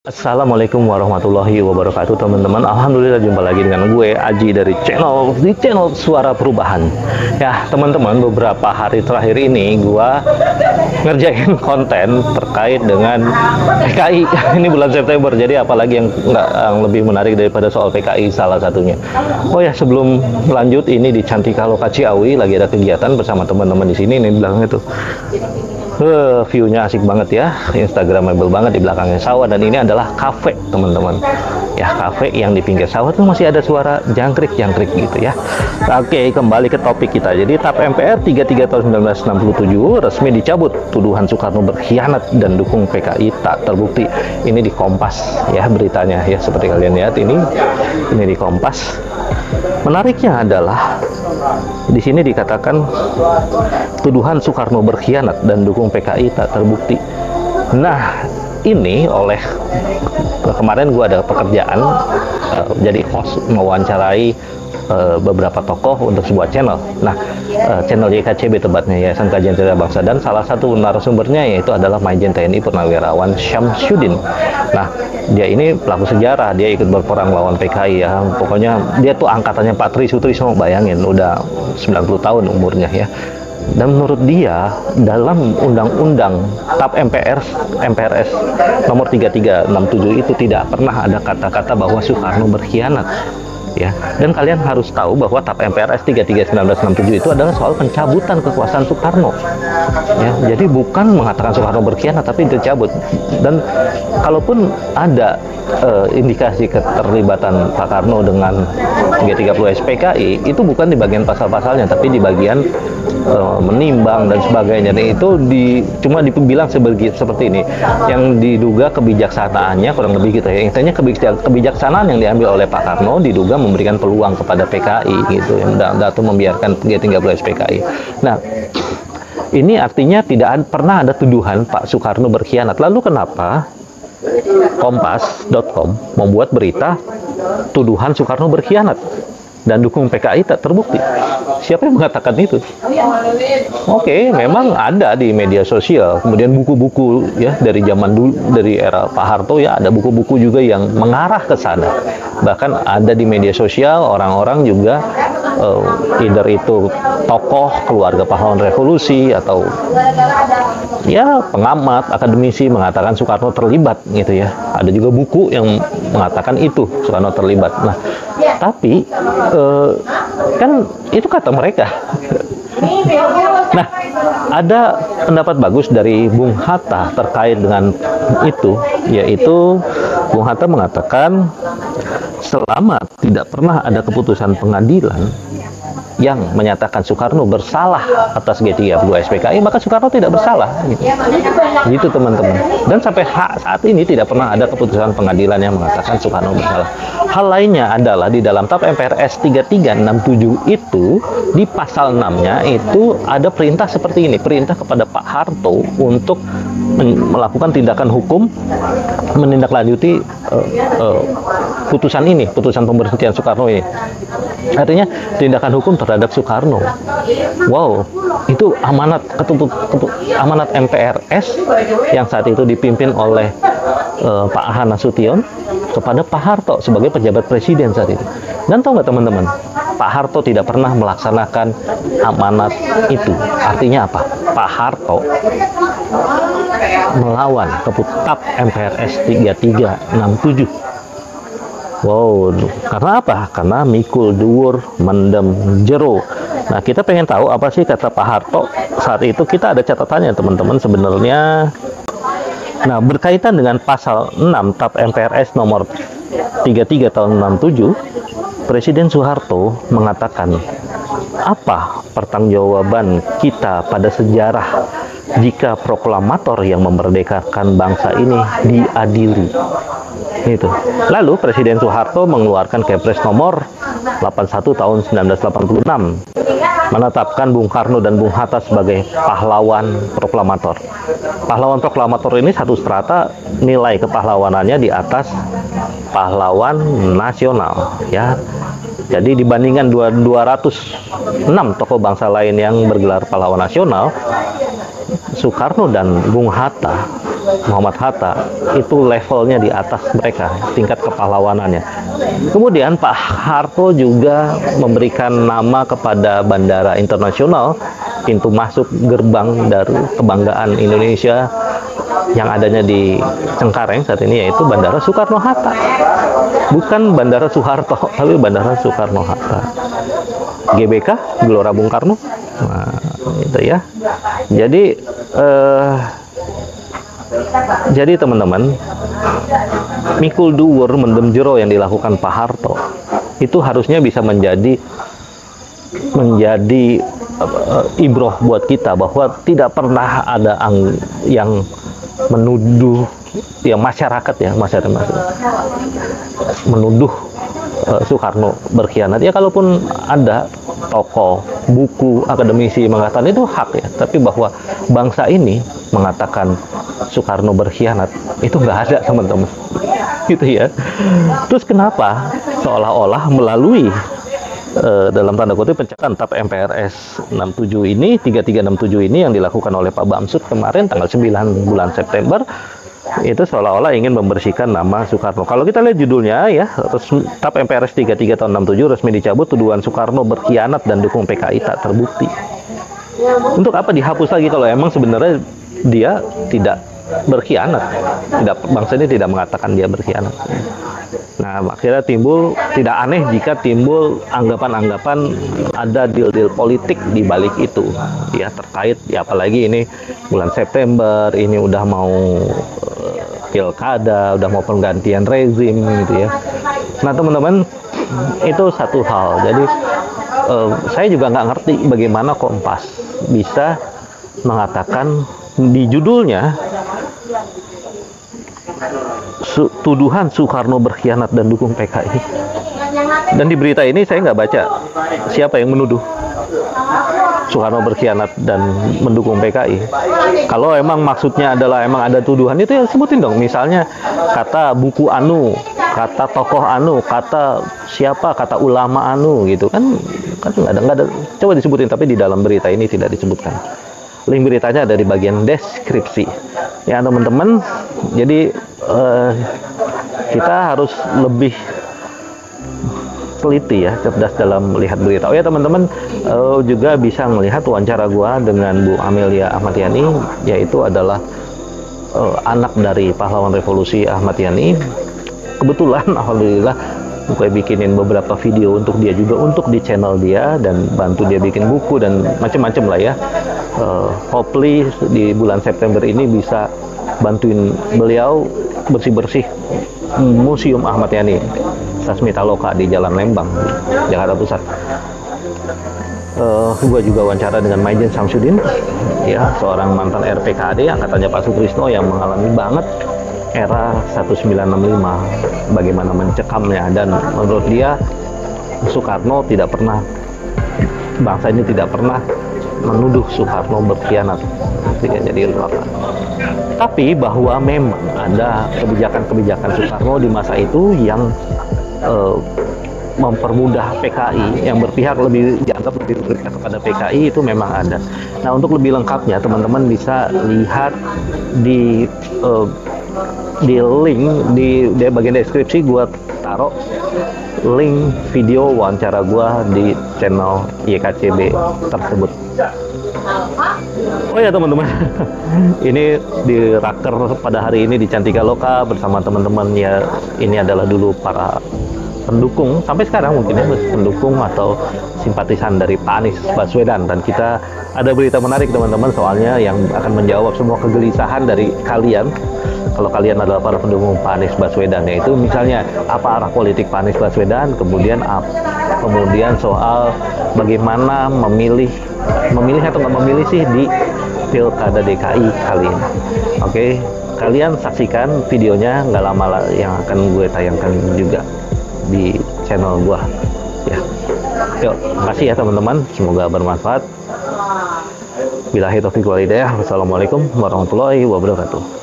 Assalamualaikum warahmatullahi wabarakatuh, teman-teman. Alhamdulillah jumpa lagi dengan gue Aji dari channel Suara Perubahan. Ya teman-teman, beberapa hari terakhir ini gue ngerjain konten terkait dengan PKI. Ini bulan September, jadi apalagi yang lebih menarik daripada soal PKI salah satunya. Oh ya, sebelum lanjut, ini di Cantika Loka Ciawi lagi ada kegiatan bersama teman-teman di sini. Ini bilangnya tuh view-nya asik banget ya, instagramable banget, di belakangnya sawah, dan ini adalah kafe teman-teman ya, kafe yang di pinggir sawah tuh masih ada suara jangkrik-jangkrik gitu ya. Oke, kembali ke topik kita. Jadi TAP MPR 33 tahun 1967 resmi dicabut, tuduhan Soekarno berkhianat dan dukung PKI tak terbukti. Ini di Kompas ya beritanya ya, seperti kalian lihat ini di Kompas. Menariknya adalah di sini dikatakan tuduhan Soekarno berkhianat dan dukung PKI tak terbukti. Nah, ini oleh kemarin gua ada pekerjaan jadi host mewawancarai beberapa tokoh untuk sebuah channel. Nah, channel YKCB tepatnya, Yayasan Kajian Cerdas Bangsa, dan salah satu narasumbernya yaitu adalah Majen TNI Purnawirawan Syamsuddin. Nah, dia ini pelaku sejarah, dia ikut berperang lawan PKI ya. Pokoknya dia tuh angkatannya Pak Tri Sutrisno, bayangin udah 90 tahun umurnya ya. Dan menurut dia, dalam undang-undang TAP MPRS nomor 3367 itu tidak pernah ada kata-kata bahwa Soekarno berkhianat ya. Dan kalian harus tahu bahwa TAP MPRS 33/1967 itu adalah soal pencabutan kekuasaan Soekarno ya. Jadi bukan mengatakan Soekarno berkhianat, tapi dicabut. Dan kalaupun ada indikasi keterlibatan Pak Karno dengan G30 SPKI, itu bukan di bagian pasal-pasalnya, tapi di bagian menimbang dan sebagainya. Dan itu cuma dibilang seperti ini, yang diduga kebijaksanaannya kurang lebih gitu ya. Intinya kebijaksanaan yang diambil oleh Pak Karno diduga memberikan peluang kepada PKI gitu, yang atau membiarkan G30 SPKI. Nah, ini artinya tidak pernah ada tuduhan Pak Soekarno berkhianat. Lalu kenapa Kompas.com membuat berita tuduhan Soekarno berkhianat dan dukung PKI tak terbukti? Siapa yang mengatakan itu? Oke, memang ada di media sosial, kemudian buku-buku ya dari zaman dulu, dari era Pak Harto ya, ada buku-buku juga yang mengarah ke sana. Bahkan ada di media sosial orang-orang juga either itu tokoh keluarga pahlawan revolusi atau ya pengamat akademisi mengatakan Soekarno terlibat gitu ya. Ada juga buku yang mengatakan itu Soekarno terlibat. Nah, tapi kan itu kata mereka. Nah, ada pendapat bagus dari Bung Hatta terkait dengan itu, yaitu Bung Hatta mengatakan selama tidak pernah ada keputusan pengadilan yang menyatakan Soekarno bersalah atas G30 SPKI, maka Soekarno tidak bersalah gitu teman-teman. Dan sampai saat ini tidak pernah ada keputusan pengadilan yang mengatakan Soekarno bersalah. Hal lainnya adalah di dalam TAP MPRS 3367 itu, di pasal 6-nya itu ada perintah seperti ini, perintah kepada Pak Harto untuk melakukan tindakan hukum, menindaklanjuti putusan ini, putusan pemberhentian Soekarno ini. Artinya tindakan hukum terhadap Soekarno. Wow, itu amanat amanat MPRS yang saat itu dipimpin oleh Pak Ahmad Nasution kepada Pak Harto sebagai pejabat presiden saat itu. Dan tahu nggak teman-teman, Pak Harto tidak pernah melaksanakan amanat itu. Artinya apa? Pak Harto melawan TAP MPRS 3367. Wow, karena apa? Karena mikul dhuwur mendem jero. Nah, kita pengen tahu apa sih kata Pak Harto saat itu. Kita ada catatannya teman-teman sebenarnya. Nah, berkaitan dengan pasal 6 TAP MPRS nomor 33 tahun 67, Presiden Soeharto mengatakan, apa pertanggungjawaban kita pada sejarah jika proklamator yang memerdekakan bangsa ini diadili? Itu. Lalu Presiden Soeharto mengeluarkan Kepres nomor 81 tahun 1986, menetapkan Bung Karno dan Bung Hatta sebagai pahlawan proklamator. Pahlawan proklamator ini satu strata nilai kepahlawanannya di atas pahlawan nasional ya. Jadi dibandingkan 206 tokoh bangsa lain yang bergelar pahlawan nasional, Soekarno dan Bung Hatta Muhammad Hatta itu levelnya di atas mereka, tingkat kepahlawanannya. Kemudian Pak Harto juga memberikan nama kepada bandara internasional, pintu masuk gerbang dari kebanggaan Indonesia yang adanya di Cengkareng saat ini, yaitu Bandara Soekarno-Hatta. Bukan Bandara Soeharto, tapi Bandara Soekarno-Hatta. GBK, Gelora Bung Karno. Nah, itu ya. Jadi teman-teman, mikul dhuwur mendem jero yang dilakukan Pak Harto itu harusnya bisa menjadi ibroh buat kita, bahwa tidak pernah ada yang menuduh ya masyarakat menuduh Soekarno berkhianat. Ya kalaupun ada tokoh, buku, akademisi mengatakan itu hak ya, tapi bahwa bangsa ini mengatakan Soekarno berkhianat itu nggak ada, teman-teman. Gitu ya. Terus kenapa seolah-olah melalui dalam tanda kutip pencekalan TAP MPRS 3367 ini yang dilakukan oleh Pak Bamsud kemarin tanggal 9 bulan September, itu seolah-olah ingin membersihkan nama Soekarno. Kalau kita lihat judulnya ya, TAP MPRS 33 tahun 67 resmi dicabut, tuduhan Soekarno berkhianat dan dukung PKI tak terbukti. Untuk apa dihapus lagi kalau emang sebenarnya dia tidak berkhianat? Bangsa ini tidak mengatakan dia berkhianat. Nah, akhirnya tidak aneh jika timbul anggapan-anggapan ada deal-deal politik di balik itu, ya terkait, ya apalagi ini bulan September, ini udah mau pilkada, udah mau penggantian rezim gitu ya. Nah teman-teman, itu satu hal. Jadi saya juga nggak ngerti bagaimana Kompas bisa mengatakan di judulnya tuduhan Soekarno berkhianat dan dukung PKI. Dan di berita ini saya nggak baca siapa yang menuduh Soekarno berkhianat dan mendukung PKI. Kalau emang maksudnya adalah emang ada tuduhan, itu ya sebutin dong. Misalnya kata buku anu, kata tokoh anu, kata siapa, kata ulama anu gitu kan nggak ada. Coba disebutin, tapi di dalam berita ini tidak disebutkan. Link beritanya ada di bagian deskripsi. Ya teman-teman, jadi kita harus lebih teliti ya, cerdas dalam melihat berita. Oh ya teman-teman, juga bisa melihat wawancara gua dengan Bu Amelia Ahmad Yani, yaitu adalah anak dari pahlawan revolusi Ahmad Yani. Kebetulan alhamdulillah gue bikinin beberapa video untuk dia juga, untuk di channel dia, dan bantu dia bikin buku dan macam-macam lah ya. Hopefully di bulan September ini bisa bantuin beliau bersih-bersih Museum Ahmad Yani Sasmita Loka di Jalan Lembang, Jakarta Pusat. Gue juga wawancara dengan Maijen Samsudin, ya seorang mantan RPKAD angkatannya Pak Sutrisno yang mengalami banget era 1965, bagaimana mencekamnya, dan menurut dia Soekarno tidak pernah, bangsa ini tidak pernah menuduh Soekarno berkhianat. Jadi apa? Tapi bahwa memang ada kebijakan-kebijakan Soekarno di masa itu yang mempermudah PKI, yang dianggap lebih berpihak kepada PKI, itu memang ada. Nah, untuk lebih lengkapnya teman-teman bisa lihat di link di bagian deskripsi. Gua taruh link video wawancara gua di channel YKCB tersebut. Oh ya teman-teman, ini di raker pada hari ini di Cantika Loka bersama teman-teman ya. Ini adalah dulu para pendukung, sampai sekarang mungkin ya, pendukung atau simpatisan dari Pak Anies Baswedan. Dan kita ada berita menarik teman-teman, soalnya yang akan menjawab semua kegelisahan dari kalian kalau kalian adalah para pendukung Pak Anies Baswedan, yaitu misalnya apa arah politik Pak Anies Baswedan, kemudian soal bagaimana memilih atau nggak memilih sih di Pilkada DKI kali ini. Oke, kalian saksikan videonya nggak lama yang akan gue tayangkan juga di channel gua ya. Yuk, makasih ya teman-teman, semoga bermanfaat. Billahi taufiq wal hidayah. Wassalamualaikum warahmatullahi wabarakatuh.